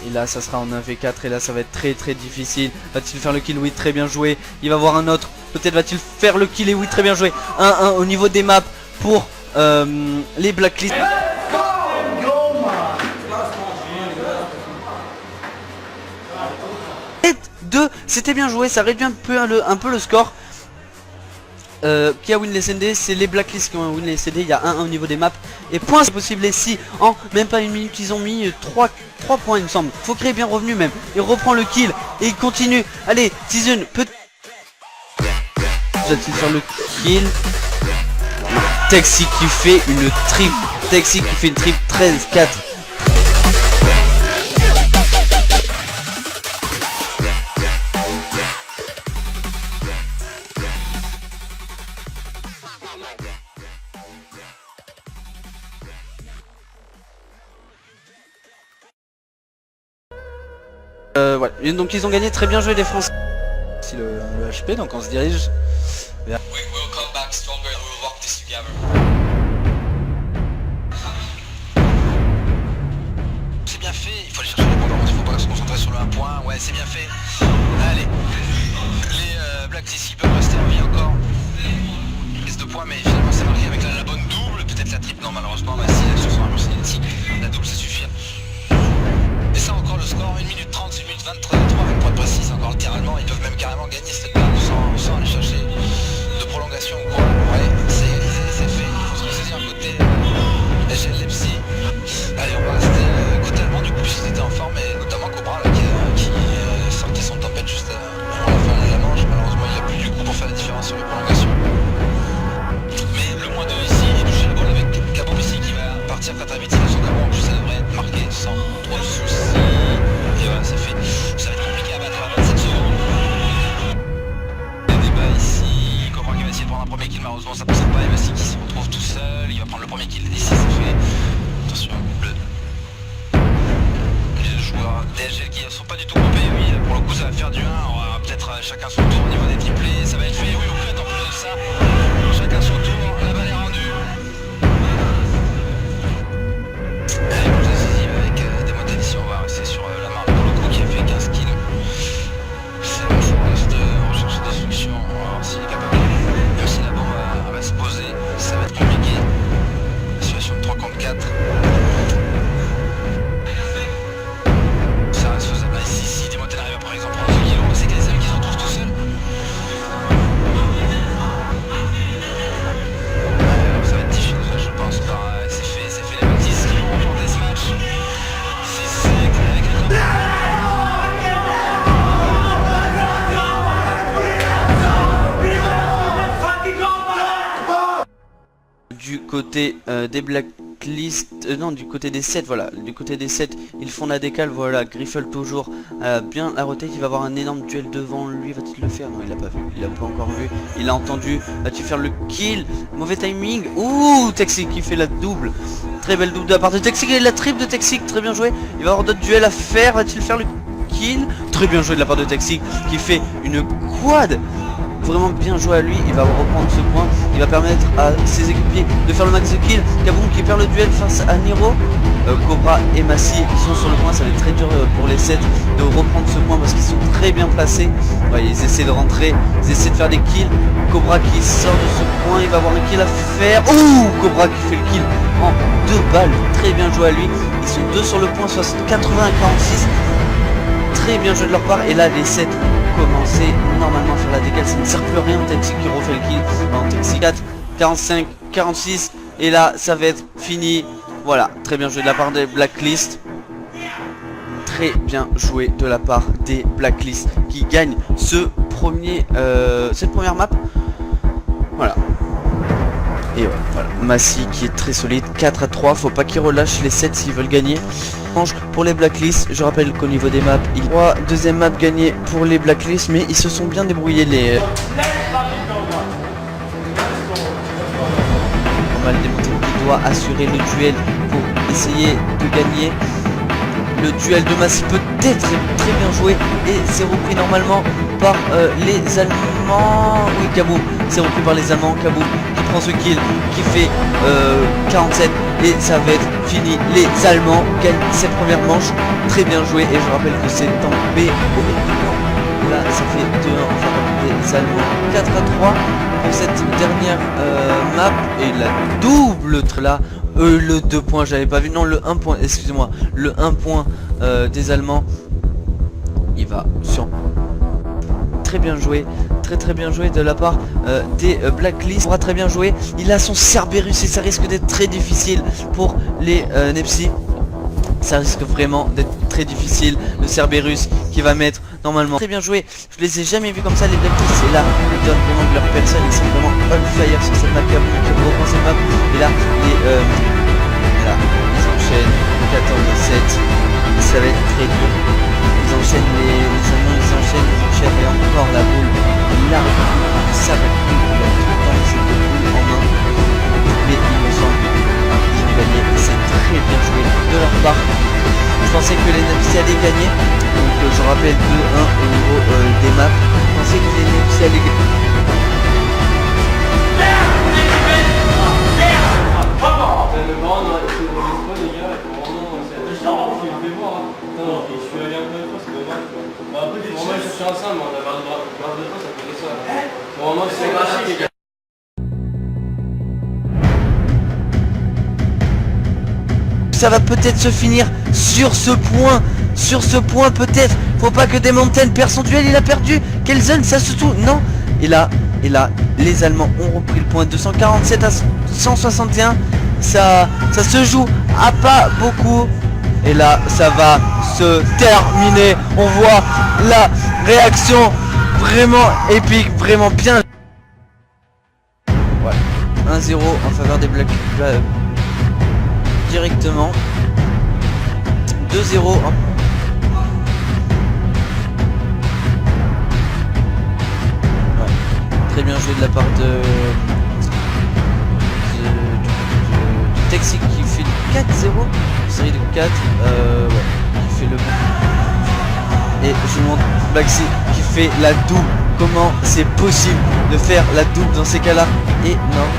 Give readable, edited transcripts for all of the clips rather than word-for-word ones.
Et là ça sera en 1v4 et là ça va être très difficile. Va-t-il faire le kill? Oui, très bien joué. Il va voir un autre. Peut-être va-t-il faire le kill? Et oui, très bien joué. 1-1 au niveau des maps pour les Blacklist. 2, c'était bien joué, ça réduit un peu le score. Qui a win les SND? C'est les Blacklist qui ont win les SND. Il y a 1-1 au niveau des maps. Et points c'est possible. Et si en même pas une minute ils ont mis 3 points il me semble. Faut créer bien revenu même. Il reprend le kill et il continue. Allez, Season peut... Va-t-il faire le kill? Texi qui fait une trip. Texi qui fait une trip 13-4. Ouais. Et donc ils ont gagné, très bien joué les Français. C'est le HP, donc on se dirige vers... C'est bien fait, il faut aller chercher les points, il faut pas se concentrer sur le 1 point, ouais c'est bien fait. Allez, les Blacklist ils peuvent rester en vie encore. Prise de points mais finalement c'est marqué avec la bonne double, peut-être la triple, non malheureusement, bah si, sur son armure cinétique, la double ça suffit. Et ça encore le score, 1 minute 30, 1 minute 23 avec points précis, encore littéralement, ils peuvent même carrément gagner cette balle sans aller chercher de prolongation ou quoi. Ouais, c'est fait, il faut se ressaisir un côté SG Lepsi. Allez, on va rester côté allemand du coup puisqu'ils étaient en forme, et notamment Cobra là, qui sortait son tempête juste avant la fin de la manche. Malheureusement il a plus du coup pour faire la différence sur les prolongations. Mais le moins 2 ici, il touche la balle avec Cabo ici qui va partir très vite, c'est son Cabo en plus ça devrait être marqué sans trop de soucis. Et voilà, c'est fait. Ça va être compliqué à battre à 27 secondes. Les débats ici, Cobra qui va essayer de prendre un premier kill, malheureusement ça passera pas. Emassi qui se retrouve tout seul, il va prendre le premier kill ici, c'est fait. Attention, les joueurs DSG qui ne sont pas du tout groupés, oui, pour le coup ça va faire du 1, on va peut-être chacun son tour au niveau des triplés, ça va être fait, oui, au cut en plus de ça, chacun son tour, la balle est rendue. Allez, on décisive avec des modèles ici, on va rester sur la marque pour le coup qui a fait 15 kills. C'est bon, on reste en recherche de destruction, on va voir s'il est capable, même si la bombe va se poser, ça va être compliqué. Situation de 3 contre 4. Ça reste faisable. Si Demotel arrive par exemple à 2 kg, c'est que les amis qui se retrouvent tout seuls. Ça va être difficile, je pense. C'est fait les bêtises qui vont remporter ce match. C'est avec les Du côté des Blacklist, non, du côté des 7, voilà, du côté des 7, ils font la décale, voilà, Griffle toujours bien la rotate, il va avoir un énorme duel devant lui, va-t-il le faire? Non, il l'a pas vu, il l'a pas encore vu, il a entendu, va-t-il faire le kill? Mauvais timing, ouh, Texic qui fait la double, très belle double de la part de Texic, et la triple de Texic, très bien joué, il va avoir d'autres duels à faire, va-t-il faire le kill? Très bien joué de la part de Texic, qui fait une quad. Vraiment bien joué à lui, il va reprendre ce point, il va permettre à ses équipiers de faire le max de kill. Kaboom qui perd le duel face à Niro. Cobra et Massi qui sont sur le point, ça va être très dur pour les 7 de reprendre ce point parce qu'ils sont très bien placés. Ouais, ils essaient de rentrer, ils essaient de faire des kills. Cobra qui sort de ce point, il va avoir un kill à faire. Ouh, Cobra qui fait le kill en 2 balles, très bien joué à lui. Ils sont 2 sur le point, 80 à 46. Très bien joué de leur part, et là les 7 commencer normalement à faire la décale, ça ne sert plus à rien. Texi qui refait le kill en Texi 4, 45, 46, et là ça va être fini. Voilà, très bien joué de la part des Blacklist. Très bien joué de la part des Blacklist qui gagnent ce cette première map. Voilà. Et ouais, voilà. Massy qui est très solide, 4-3, faut pas qu'ils relâchent les 7 s'ils veulent gagner. Pour les blacklists, je rappelle qu'au niveau des maps, il y a 3 deuxième map gagnée pour les blacklists, mais ils se sont bien débrouillés les... Normal démonter qui doit assurer le duel pour essayer de gagner. Le duel de Massy peut être très bien joué et c'est repris normalement par les Allemands. Oui, Kaboom, c'est repris par les Allemands. Kaboom qui prend ce kill, qui fait 47 et ça va être fini. Les Allemands gagnent cette première manche. Très bien joué et je rappelle que c'est en B. Là, ça fait 2-1 en faveur des Allemands. 4-3 pour cette dernière map et la double là. Le 2 points, j'avais pas vu. Non, le 1 point, excusez-moi. Le 1 point des Allemands. Il va sur... Très bien joué. Très bien joué de la part des Blacklist. Il aura très bien joué. Il a son Cerberus et ça risque d'être très difficile pour les Nepsi. Ça risque vraiment d'être très difficile. Le Cerberus qui va mettre normalement. Très bien joué. Je les ai jamais vus comme ça les Blacklist. Et là, ils donnent vraiment de leur personne. Ils sont vraiment on fire sur cette map. Qui reprend cette map. Et là, là, ils enchaînent 14-7. Ça va être très dur. Ils enchaînent les Allemands, ils enchaînent et encore la boule. Il a récupéré. Ça va être cool. Il a tout le temps cette boule en main. Mais il me semble qu'ils ont gagné. C'est très bien joué de leur part. Je pensais que les Nepsi allaient gagner. Donc je rappelle 2-1 au niveau des maps. Je pensais que les Nepsi allaient gagner. Ça va peut-être se finir sur ce point peut-être. Faut pas que des montagnes perd son duel, il a perdu. Kelsen, ça se tout. Non. Et là, les Allemands ont repris le point 247 à 161. Ça se joue à pas beaucoup. Et là, ça va se terminer. On voit la réaction vraiment épique, vraiment bien. Ouais. 1-0 en faveur des Black directement. 2-0 hein. Ouais. Très bien joué de la part du Texi qui fait le 4-0. Série de 4 ouais, qui fait le bon. Et je vous montre Blacksy qui fait la double. Comment c'est possible de faire la double dans ces cas là? Et non,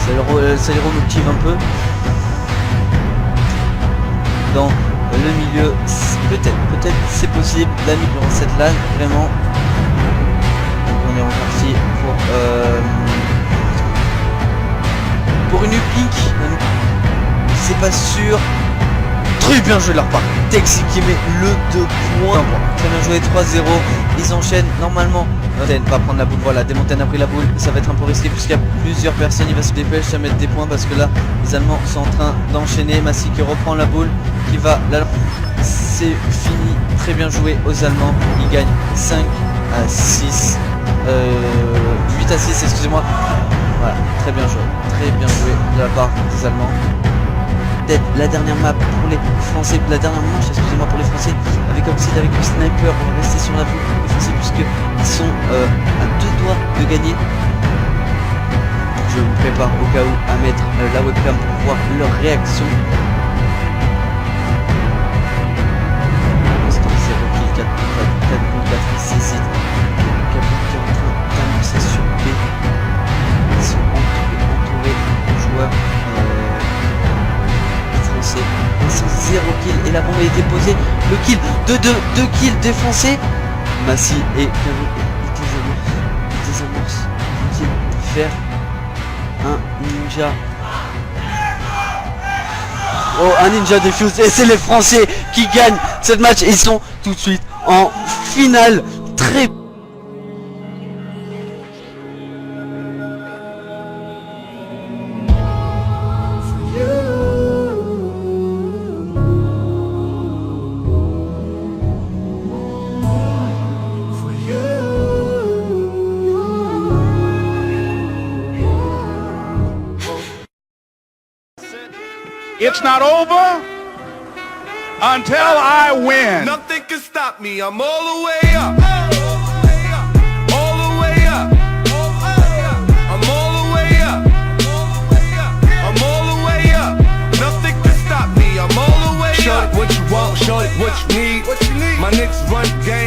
ça les remotive un peu. Dans le milieu, peut-être c'est possible. La mise dans cette lane, vraiment. Donc on est reparti pour une uplink. C'est pas sûr. Très bien joué de leur part. Texi qui met le 2 points. Très bien joué, 3-0. Ils enchaînent normalement. Montaigne va prendre la boule. Voilà, Desmontaigne a pris la boule. Ça va être un peu risqué puisqu'il y a plusieurs personnes. Il va se dépêcher à mettre des points parce que là, les Allemands sont en train d'enchaîner. Massy qui reprend la boule. Qui va là. C'est fini. Très bien joué aux Allemands. Ils gagnent 5-6. 8-6, excusez-moi. Voilà, très bien joué de la part des Allemands. Peut-être la dernière map pour les Français, la dernière manche, excusez-moi, pour les Français, avec Oxide, avec le sniper, on va rester sur la vue les Français puisqu'ils sont à 2 doigts de gagner. Je me prépare au cas où à mettre la webcam pour voir leur réaction. L'instant c'est Rocky 4 contre 4, il s'hésite. Capon qui est en train d'annoncer sur B. Ils sont entourés de joueurs français. Ils sont 0 kill et la bombe a été posée. Le kill de 2 kills défoncés. Massy et Caro ils désamorcent. Vont-ils faire un ninja? Oh, un ninja defuse et c'est les Français qui gagnent cette match. Ils sont tout de suite en finale. Très It's not over until I win. Nothing can stop me. I'm all the way up. All the way up. I'm all the way up. I'm all the way up. Nothing can stop me. I'm all the way up. Show it what you want, show it what you need. My niggas run the game.